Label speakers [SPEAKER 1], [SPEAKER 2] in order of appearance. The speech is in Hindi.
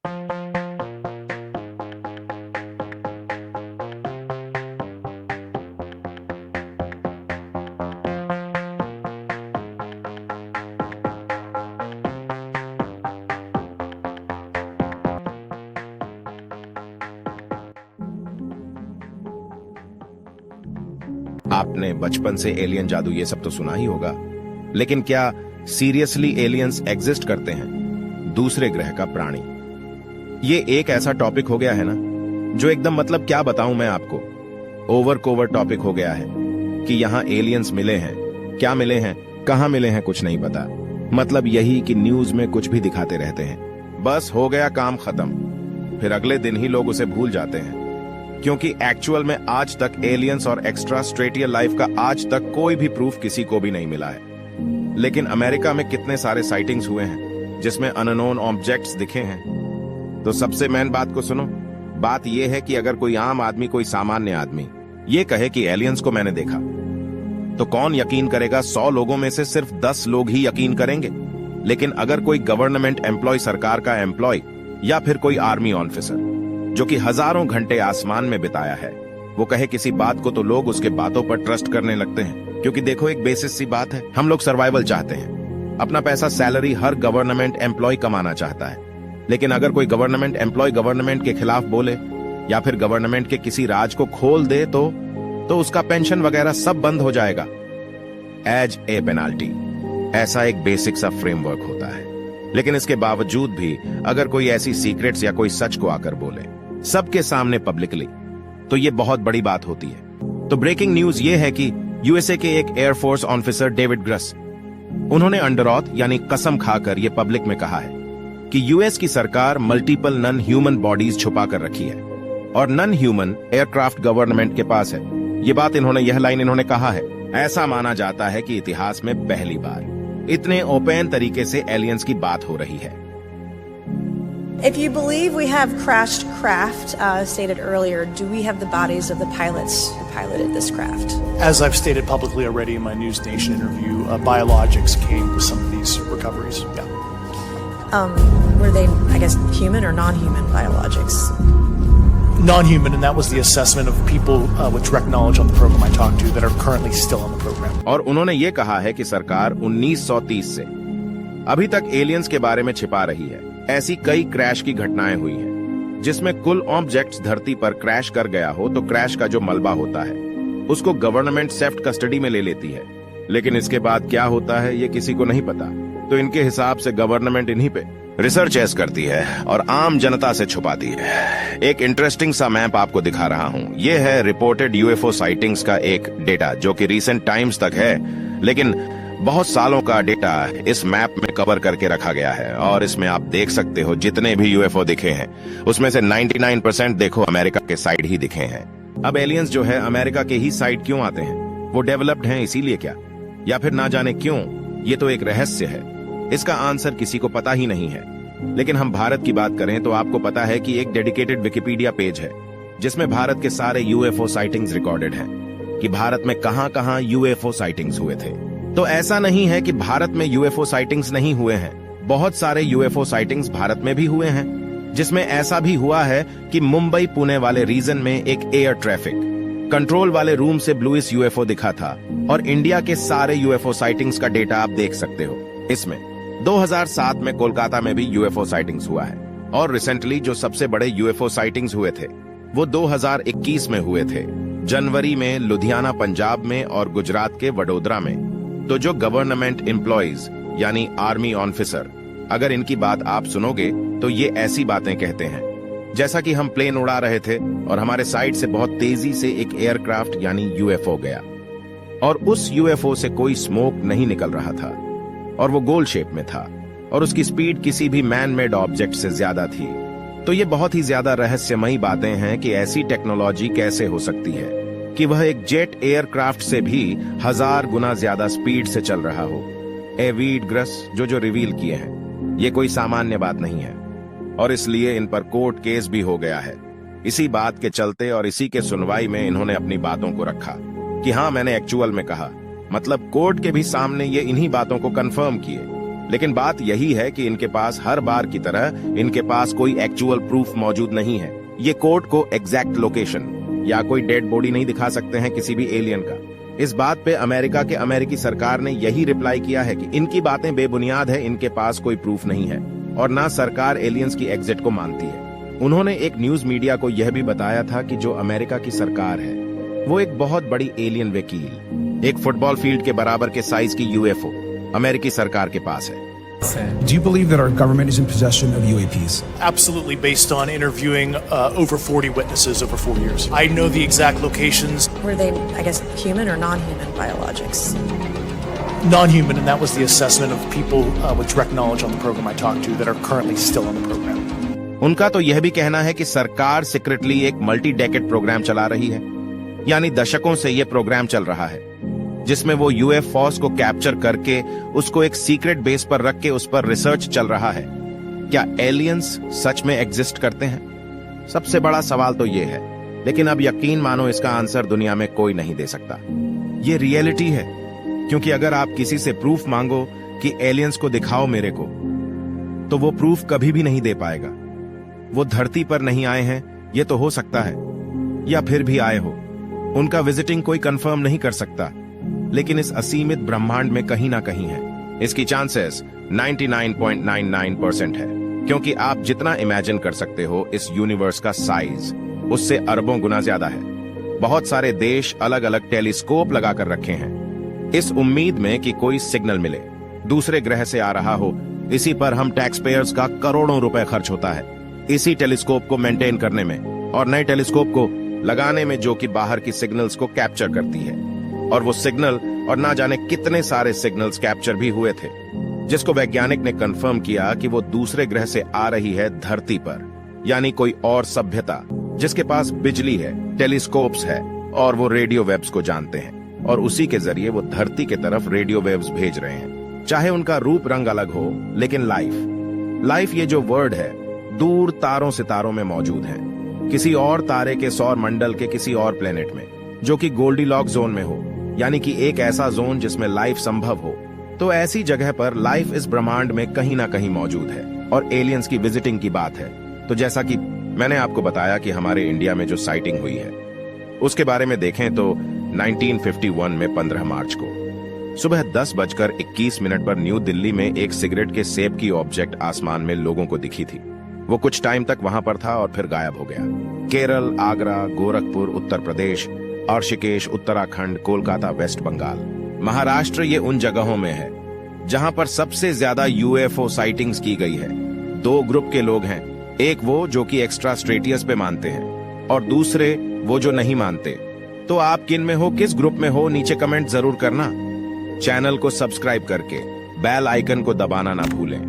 [SPEAKER 1] आपने बचपन से एलियन जादू ये सब तो सुना ही होगा, लेकिन क्या सीरियसली एलियंस एग्जिस्ट करते हैं? दूसरे ग्रह का प्राणी, ये एक ऐसा टॉपिक हो गया है ना, जो एकदम मतलब क्या बताऊं मैं आपको, ओवर कोवर टॉपिक हो गया है कि यहां एलियंस मिले हैं, क्या मिले हैं, कहां मिले हैं, कुछ नहीं पता। मतलब यही कि न्यूज में कुछ भी दिखाते रहते हैं, बस हो गया काम खत्म, फिर अगले दिन ही लोग उसे भूल जाते हैं, क्योंकि एक्चुअल में आज तक एलियंस और एक्स्ट्रा स्ट्रेटियल लाइफ का आज तक कोई भी प्रूफ किसी को भी नहीं मिला है। लेकिन अमेरिका में कितने सारे साइटिंग्स हुए हैं जिसमें अननोन ऑब्जेक्ट्स दिखे हैं। तो सबसे मेन बात को सुनो, बात यह है कि अगर कोई आम आदमी, कोई सामान्य आदमी ये कहे कि एलियंस को मैंने देखा, तो कौन यकीन करेगा? 100 लोगों में से सिर्फ 10 लोग ही यकीन करेंगे। लेकिन अगर कोई गवर्नमेंट एम्प्लॉय, सरकार का एम्प्लॉय, या फिर कोई आर्मी ऑफिसर जो कि हजारों घंटे आसमान में बिताया है, वो कहे किसी बात को, तो लोग उसके बातों पर ट्रस्ट करने लगते हैं। क्योंकि देखो, एक बेसिस सी बात है, हम लोग सर्वाइवल चाहते हैं, अपना पैसा, सैलरी हर गवर्नमेंट एम्प्लॉय कमाना चाहता है। लेकिन अगर कोई गवर्नमेंट एम्प्लॉय गवर्नमेंट के खिलाफ बोले या फिर गवर्नमेंट के किसी राज को खोल दे तो उसका पेंशन वगैरह सब बंद हो जाएगा एज ए पेनाल्टी। ऐसा एक बेसिक सा फ्रेमवर्क होता है। लेकिन इसके बावजूद भी अगर कोई ऐसी सीक्रेट्स या कोई सच को आकर बोले सबके सामने पब्लिकली, तो ये बहुत बड़ी बात होती है। तो ब्रेकिंग न्यूज ये है कि यूएसए के एक एयरफोर्स ऑफिसर डेविड ग्रस, उन्होंने अंडर ऑथ यानी कसम खाकर ये पब्लिक में कहा है कि यूएस की सरकार मल्टीपल नन ह्यूमन बॉडीज छुपा कर रखी है और नन ह्यूमन एयरक्राफ्ट गवर्नमेंट के पास है। ये बात यह लाइन इन्होंने कहा है। ऐसा माना जाता है कि इतिहास में पहली बार इतने ओपन तरीके से एलियंस की बात हो रही है।
[SPEAKER 2] If you believe we have crashed craft, stated earlier, do we have the bodies of the pilots who piloted this craft?
[SPEAKER 3] As I've stated publicly already in my News Nation interview, biologics came with some of these recoveries. Yeah.
[SPEAKER 2] Were they, I guess, human or non-human biologics?
[SPEAKER 3] Non-human, and that was the assessment of people with direct knowledge on the program I talked to that are currently still on the program.
[SPEAKER 1] और उन्होंने ये कहा है कि सरकार 1930 से अभी तक एलियंस के बारे में छिपा रही है। ऐसी कई क्रैश की घटनाएं हुई हैं, जिसमें कुल ऑब्जेक्ट्स धरती पर क्रैश कर गया हो तो क्रैश का जो मलबा होता है उसको गवर्नमेंट सेफ्ट कस्टडी में ले लेती है। लेकिन इसके बाद क्या होता है ये किसी को नहीं पता। तो इनके हिसाब से गवर्नमेंट इन्हीं पे रिसर्च ऐस करती है और आम जनता से छुपाती है। एक इंटरेस्टिंग सा मैप आपको दिखा रहा हूं। ये है रिपोर्टेड यूएफओ साइटिंग्स का एक डेटा जो कि रीसेंट टाइम्स तक है, लेकिन बहुत सालों का डेटा इस मैप में कवर करके रखा गया है। और इसमें आप देख सकते हो जितने भी यूएफओ दिखे हैं उसमें से 99% देखो अमेरिका के साइड ही दिखे हैं। अब एलियंस जो है अमेरिका के ही साइड क्यों आते हैं? वो डेवलप्ड हैं इसीलिए क्या, या फिर ना जाने क्यों? ये तो एक रहस्य है, इसका आंसर किसी को पता ही नहीं है। लेकिन हम भारत की बात करें तो आपको पता है कि एक डेडिकेटेड विकिपीडिया पेज है जिसमें भारत के सारे यूएफओ साइटिंग्स रिकॉर्डेड हैं कि भारत में कहां-कहां यूएफओ साइटिंग्स हुए थे। तो ऐसा नहीं है कि भारत में यूएफओ साइटिंग्स नहीं हुए हैं, बहुत सारे यूएफओ साइटिंग्स भारत में भी हुए हैं, जिसमें ऐसा भी हुआ है कि मुंबई पुणे वाले रीजन में एक एयर ट्रैफिक कंट्रोल वाले रूम से ब्लूइस यूएफओ दिखा था। और इंडिया के सारे यूएफओ साइटिंग्स का डेटा आप देख सकते हो इसमें। 2007 में कोलकाता में भी यूएफओ साइटिंग्स हुआ है। और रिसेंटली जो सबसे बड़े यूएफओ साइटिंग्स हुए थे वो 2021 में हुए थे, जनवरी में लुधियाना पंजाब में और गुजरात के वडोदरा में। तो जो गवर्नमेंट एम्प्लॉइज यानी आर्मी ऑफिसर, अगर इनकी बात आप सुनोगे तो ये ऐसी बातें कहते हैं जैसा कि हम प्लेन उड़ा रहे थे और हमारे साइड से बहुत तेजी से एक एयरक्राफ्ट यानी यूएफओ गया और उस यूएफओ से कोई स्मोक नहीं निकल रहा था और वो गोल शेप में था और उसकी स्पीड किसी भी मैन मेड ऑब्जेक्ट से ज्यादा थी। तो ये बहुत ही ज्यादा रहस्यमयी बातें हैं कि ऐसी टेक्नोलॉजी कैसे हो सकती है कि वह एक जेट एयरक्राफ्ट से भी 1000 गुना ज्यादा स्पीड से चल रहा हो। डेविड ग्रस जो रिवील किए हैं ये कोई सामान्य बात नहीं है और इसलिए इन पर कोर्ट केस भी हो गया है। इसी बात के चलते और इसी के सुनवाई में इन्होंने अपनी बातों को रखा कि हाँ मैंने एक्चुअल में कहा, मतलब कोर्ट के भी सामने ये इन्हीं बातों को कंफर्म किए। लेकिन बात यही है कि इनके पास हर बार की तरह इनके पास कोई एक्चुअल प्रूफ मौजूद नहीं है। ये कोर्ट को एग्जैक्ट लोकेशन या कोई डेड बॉडी नहीं दिखा सकते हैं किसी भी एलियन का। इस बात पे अमेरिका के अमेरिकी सरकार ने यही रिप्लाई किया है कि इनकी बातें बेबुनियाद है, इनके पास कोई प्रूफ नहीं है और ना सरकार एलियंस की एग्जिट को मानती है। उन्होंने एक न्यूज मीडिया को यह भी बताया था कि जो अमेरिका की सरकार है वो एक बहुत बड़ी एलियन वकील, एक फुटबॉल फील्ड के बराबर के साइज की यूएफओ अमेरिकी सरकार के पास है।
[SPEAKER 4] Do you believe that our government is in possession of UAPs?
[SPEAKER 3] Absolutely, based on interviewing over 40 witnesses over 4 years. I know the exact locations.
[SPEAKER 2] Were they, I guess, human or non-human biologics?
[SPEAKER 3] Non-human, and that was the assessment of people with direct knowledge on the program I talked to that are currently still on the program.
[SPEAKER 1] उनका तो यह भी कहना है कि सरकार सीक्रेटली एक मल्टी डेकेड प्रोग्राम चला रही है, यानी दशकों से यह प्रोग्राम चल रहा है जिसमें वो यूएफओस को कैप्चर करके उसको एक सीक्रेट बेस पर रख के उस पर रिसर्च चल रहा है। क्या एलियंस सच में एग्जिस्ट करते हैं? सबसे बड़ा सवाल तो ये है, लेकिन अब यकीन मानो इसका आंसर दुनिया में कोई नहीं दे सकता। ये रियलिटी है, क्योंकि अगर आप किसी से प्रूफ मांगो कि एलियंस को दिखाओ मेरे को, तो वो प्रूफ कभी भी नहीं दे पाएगा। वो धरती पर नहीं आए हैं ये तो हो सकता है, या फिर भी आए हो, उनका विजिटिंग कोई कंफर्म नहीं कर सकता, लेकिन इस असीमित ब्रह्मांड में कहीं ना कहीं है। इसकी चांसेस 99.99% है, क्योंकि आप जितना इमेजिन कर सकते हो इस यूनिवर्स का साइज उससे अरबों गुना ज्यादा है। बहुत सारे देश अलग अलग टेलीस्कोप लगा कर रखे हैं इस उम्मीद में कि कोई सिग्नल मिले, दूसरे ग्रह से आ रहा हो। इसी पर हम टैक्स पेयर्स का करोड़ों रुपए खर्च होता है इसी टेलीस्कोप को मेंटेन करने में और नए टेलीस्कोप को लगाने में, जो कि बाहर की सिग्नल्स को कैप्चर करती है। और वो सिग्नल और ना जाने कितने सारे सिग्नल्स कैप्चर भी हुए थे, जिसको वैज्ञानिक ने कंफर्म किया कि वो दूसरे ग्रह से आ रही है धरती पर, यानी कोई और सभ्यता जिसके पास बिजली है, टेलीस्कोप्स है और वो रेडियो वेव्स को जानते हैं और उसी के जरिए वो धरती के तरफ रेडियो वेव्स भेज रहे हैं। चाहे उनका रूप रंग अलग हो, लेकिन लाइफ ये जो वर्ड है दूर तारों सितारों में मौजूद है, किसी और तारे के सौर मंडल के किसी और प्लेनेट में, जो कि गोल्डीलॉक्स जोन में हो, यानी कि एक ऐसा जोन जिसमें लाइफ संभव हो। तो ऐसी जगह पर लाइफ इस ब्रह्मांड में कहीं ना कहीं मौजूद है और एलियंस की विजिटिंग की बात है। तो जैसा कि मैंने आपको बताया कि हमारे इंडिया में जो साइटिंग हुई है उसके बारे में देखें तो 1951 में 15 मार्च को सुबह 10:21 पर न्यू दिल्ली में एक सिगरेट के सेब की ऑब्जेक्ट आसमान में लोगों को दिखी थी। वो कुछ टाइम तक वहां पर था और फिर गायब हो गया। केरल, आगरा, गोरखपुर उत्तर प्रदेश, ऋषिकेश उत्तराखंड, कोलकाता वेस्ट बंगाल, महाराष्ट्र ये उन जगहों में है जहां पर सबसे ज्यादा यूएफओ साइटिंग्स की गई है। 2 ग्रुप के लोग हैं, एक वो जो कि एक्स्ट्रा स्ट्रेटियस पे मानते हैं और दूसरे वो जो नहीं मानते। तो आप किन में हो, किस ग्रुप में हो, नीचे कमेंट जरूर करना। चैनल को सब्सक्राइब करके बेल आइकन को दबाना ना भूलें।